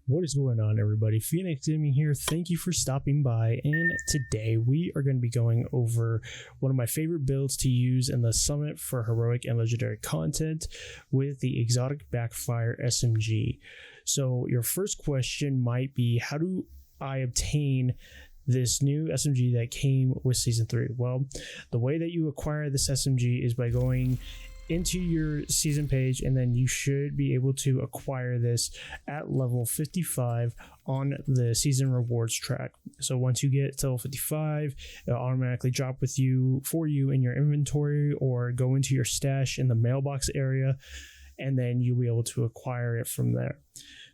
What is going on, everybody? Phoenix Gaming here. Thank you for stopping by, and today we are going to be going over one of my favorite builds to use in the Summit for heroic and legendary content with the exotic Backfire Smg. So your first question might be, how do I obtain this new SMG that came with Season 3? Well, the way that you acquire this SMG is by going into your season page, and then you should be able to acquire this at level 55 on the season rewards track. So once you get to level 55, it'll automatically drop for you in your inventory or go into your stash in the mailbox area, and then you'll be able to acquire it from there.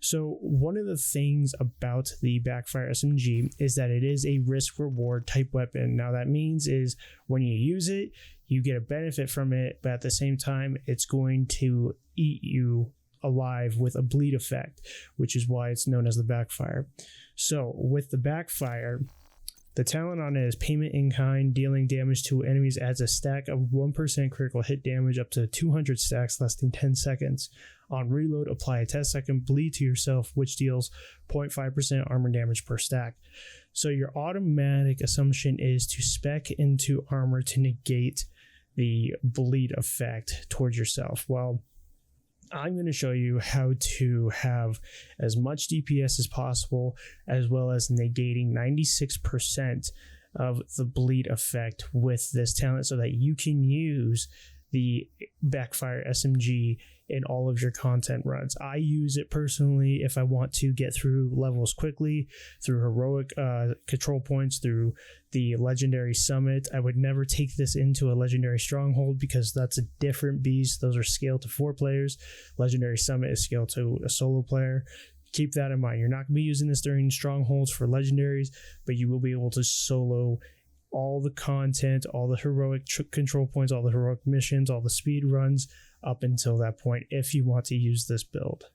So one of the things about the Backfire SMG is that it is a risk reward type weapon. Now that means is when you use it, you get a benefit from it, but at the same time, it's going to eat you alive with a bleed effect, which is why it's known as the Backfire. So with the Backfire, the talent on it is Payment in Kind. Dealing damage to enemies adds a stack of 1% critical hit damage up to 200 stacks lasting 10 seconds. On reload, apply a 10-second bleed to yourself, which deals 0.5% armor damage per stack. So your automatic assumption is to spec into armor to negate the bleed effect towards yourself. Well, I'm going to show you how to have as much DPS as possible, as well as negating 96% of the bleed effect with this talent so that you can use the Backfire SMG in all of your content runs. I use it personally if I want to get through levels quickly, through heroic control points, through the legendary summit. I would never take this into a legendary stronghold because that's a different beast. Those are scaled to 4 players. Legendary summit is scaled to a solo player. Keep that in mind. You're not going to be using this during strongholds for legendaries, but you will be able to solo all the content, all the heroic control points, all the heroic missions, all the speed runs up until that point if you want to use this build.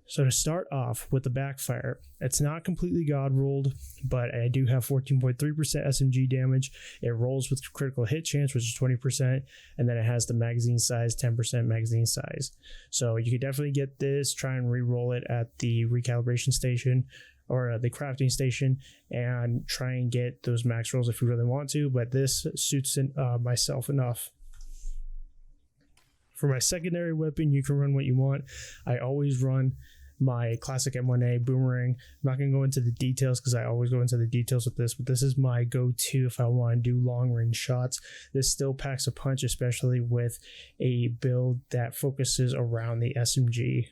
So to start off with the Backfire, it's not completely god rolled, but I do have 14.3% SMG damage. It rolls with critical hit chance, which is 20%, and then it has the magazine size, 10% magazine size. So you could definitely get this, try and re-roll it at the recalibration station or the crafting station and try and get those max rolls if you really want to, but this suits myself enough. For my secondary weapon, you can run what you want. I always run my classic M1A boomerang. I'm not going to go into the details because I always go into the details with this, but this is my go-to if I want to do long range shots. This still packs a punch, especially with a build that focuses around the SMG.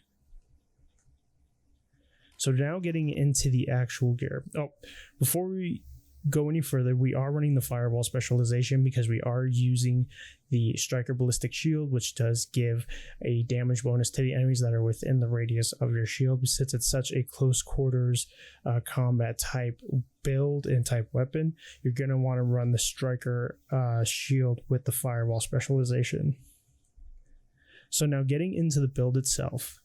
So now getting into the actual gear. Oh, before we go any further, we are running the Fireball specialization because we are using the Striker Ballistic Shield, which does give a damage bonus to the enemies that are within the radius of your shield. Since it's such a close quarters combat type build and type weapon, you're going to want to run the Striker Shield with the Fireball specialization. So now getting into the build itself.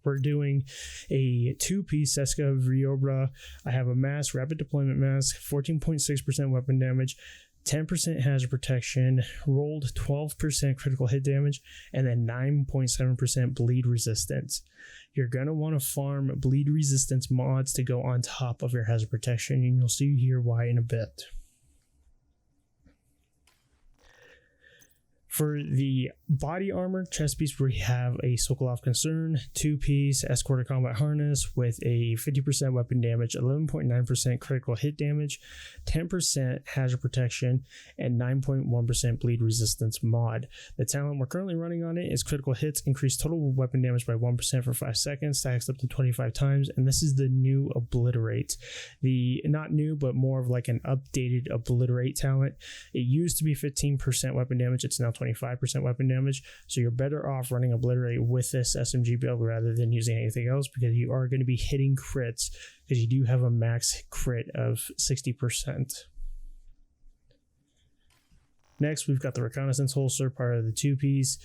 We're doing a 2-piece Seska Vriobra. I have a mask, rapid deployment mask, 14.6% weapon damage, 10% hazard protection, rolled 12% critical hit damage, and then 9.7% bleed resistance. You're going to want to farm bleed resistance mods to go on top of your hazard protection, and you'll see here why in a bit. For the body armor chest piece, we have a Sokolov Concern 2-piece Escorter Combat Harness with a 50% weapon damage, 11.9% critical hit damage, 10% hazard protection, and 9.1% bleed resistance mod. The talent we're currently running on it is critical hits, increase total weapon damage by 1% for 5 seconds, stacks up to 25 times, and this is the new Obliterate. The not new, but more of like an updated Obliterate talent. It used to be 15% weapon damage, it's now 25% weapon damage, so you're better off running Obliterate with this SMG build rather than using anything else because you are going to be hitting crits because you do have a max crit of 60%. Next, we've got the Reconnaissance Holster, part of the 2-piece.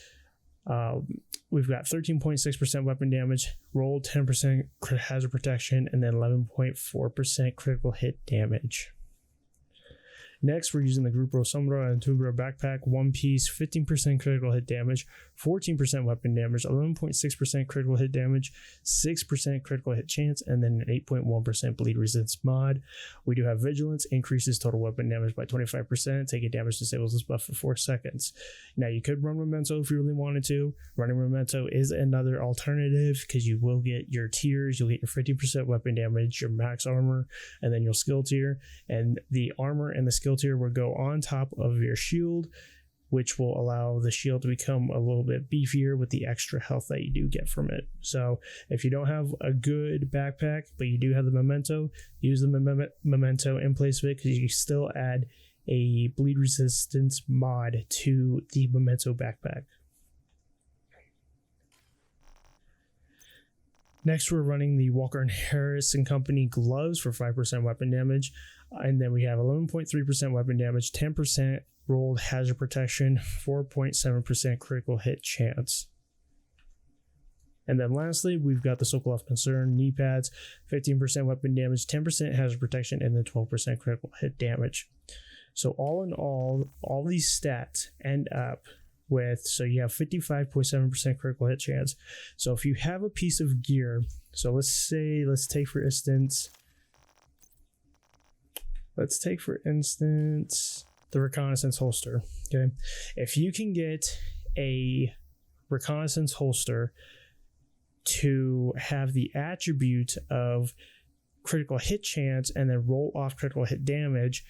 We've got 13.6% weapon damage, rolled 10% hazard protection, and then 11.4% critical hit damage. Next, we're using the Grupo Sombra and Tundra backpack, one piece, 15% critical hit damage, 14% weapon damage, 11.6% critical hit damage, 6% critical hit chance, and then an 8.1% bleed resistance mod. We do have Vigilance, increases total weapon damage by 25%, taking damage disables this buff for 4 seconds. Now, you could run Memento if you really wanted to. Running Memento is another alternative because you will get your tiers, you'll get your 50% weapon damage, your max armor, and then your skill tier. And the armor and the skill tier will go on top of your shield, which will allow the shield to become a little bit beefier with the extra health that you do get from it. So if you don't have a good backpack, but you do have the Memento, use the Memento in place of it because you still add a bleed resistance mod to the Memento backpack. Next, we're running the Walker and Harris and Company gloves for 5% weapon damage. And then we have 11.3% weapon damage, 10% rolled hazard protection, 4.7% critical hit chance. And then lastly, we've got the Sokolov Concern knee pads, 15% weapon damage, 10% hazard protection, and then 12% critical hit damage. So all in all these stats end up with, so you have 55.7% critical hit chance. So if you have a piece of gear, so let's take for instance the reconnaissance holster. Okay, if you can get a reconnaissance holster to have the attribute of critical hit chance and then roll off critical hit damage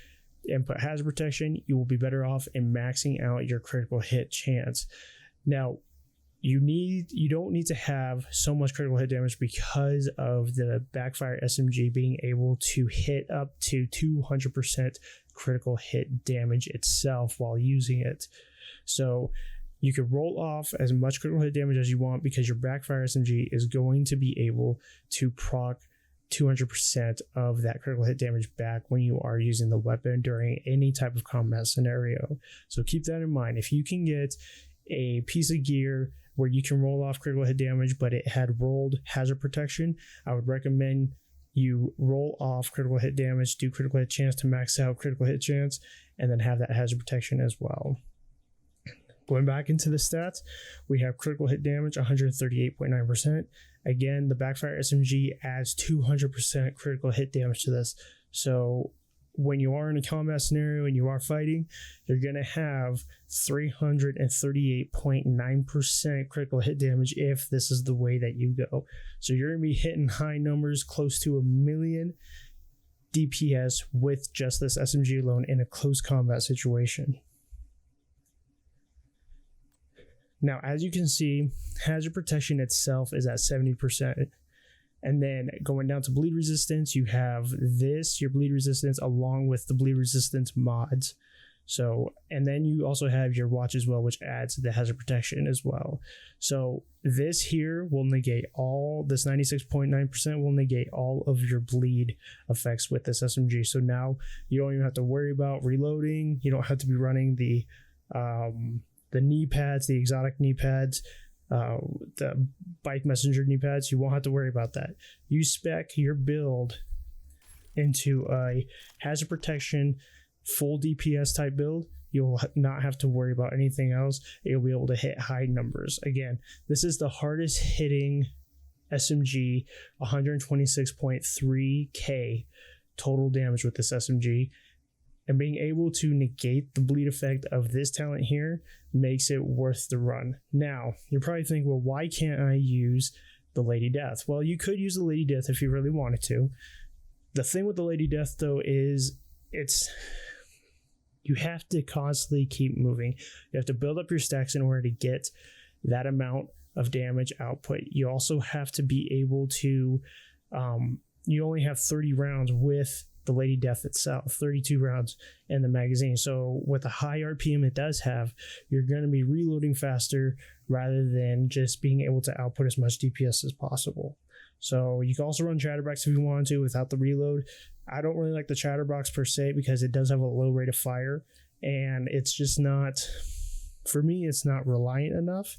and put hazard protection, you will be better off in maxing out your critical hit chance. Now, you don't need to have so much critical hit damage because of the Backfire SMG being able to hit up to 200% critical hit damage itself while using it. So you can roll off as much critical hit damage as you want because your Backfire SMG is going to be able to proc 200% of that critical hit damage back when you are using the weapon during any type of combat scenario. So keep that in mind. If you can get a piece of gear where you can roll off critical hit damage, but it had rolled hazard protection, I would recommend you roll off critical hit damage, do critical hit chance to max out critical hit chance, and then have that hazard protection as well. Going back into the stats, we have critical hit damage 138.9%. Again, the Backfire SMG adds 200% critical hit damage to this. So when you are in a combat scenario and you are fighting, you're going to have 338.9% critical hit damage if this is the way that you go. So you're going to be hitting high numbers, close to 1 million DPS with just this SMG alone in a close combat situation. Now, as you can see, hazard protection itself is at 70%. And then going down to bleed resistance, you have your bleed resistance along with the bleed resistance mods. So, and then you also have your watch as well, which adds the hazard protection as well. So this here will negate this 96.9% will negate all of your bleed effects with this SMG. So now you don't even have to worry about reloading. You don't have to be running the knee pads, the exotic knee pads, the bike messenger knee pads. You won't have to worry about that. You spec your build into a hazard protection, full DPS type build. You'll not have to worry about anything else. You'll be able to hit high numbers. Again, this is the hardest hitting SMG, 126.3k total damage with this SMG. And being able to negate the bleed effect of this talent here makes it worth the run. Now, you're probably thinking, well, why can't I use the Lady Death? Well, you could use the Lady Death if you really wanted to. The thing with the Lady Death, though, is you have to constantly keep moving. You have to build up your stacks in order to get that amount of damage output. You also have to be able to, you only have 30 rounds with the Lady Death itself, 32 rounds in the magazine. So with the high RPM it does have, you're going to be reloading faster rather than just being able to output as much DPS as possible. So you can also run Chatterbox if you want to without the reload. I don't really like the Chatterbox per se because it does have a low rate of fire, and it's just not, for me, it's not reliant enough.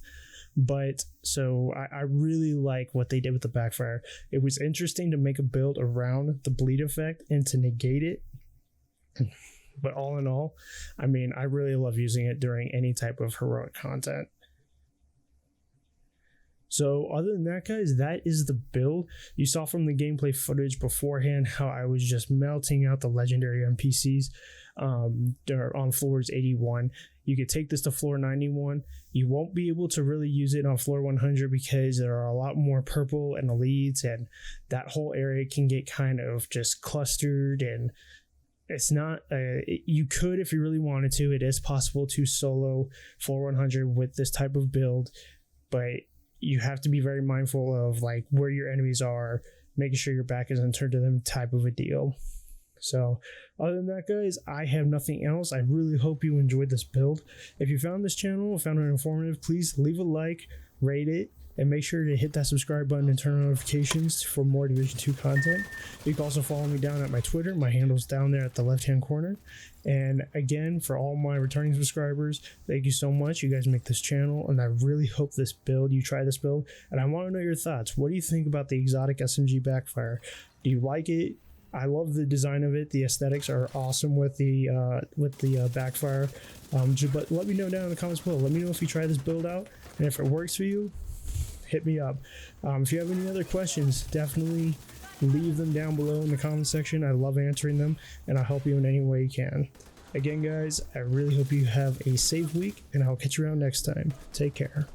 But so I really like what they did with the Backfire. It was interesting to make a build around the bleed effect and to negate it. But all in all, I mean, I really love using it during any type of heroic content. So other than that, guys, that is the build. You saw from the gameplay footage beforehand how I was just melting out the legendary NPCs on floors 81. You could take this to floor 91. You won't be able to really use it on floor 100 because there are a lot more purple and elites, and that whole area can get kind of just clustered, and it's not you could, if you really wanted to, it is possible to solo floor 100 with this type of build, but you have to be very mindful of like where your enemies are, making sure your back isn't turned to them type of a deal. So other than that, guys, I have nothing else. I really hope you enjoyed this build. If you found this channel, found it informative, please leave a like, rate it, and make sure to hit that subscribe button and turn on notifications for more Division 2 content. You can also follow me down at my Twitter. My handle's down there at the left-hand corner. And again, for all my returning subscribers, thank you so much. You guys make this channel, and I really hope you try this build. And I want to know your thoughts. What do you think about the exotic SMG Backfire? Do you like it? I love the design of it. The aesthetics are awesome with the Backfire. But let me know down in the comments below. Let me know if you try this build out, and if it works for you, hit me up. If you have any other questions, definitely leave them down below in the comment section. I love answering them, and I'll help you in any way you can. Again, guys, I really hope you have a safe week, and I'll catch you around next time. Take care.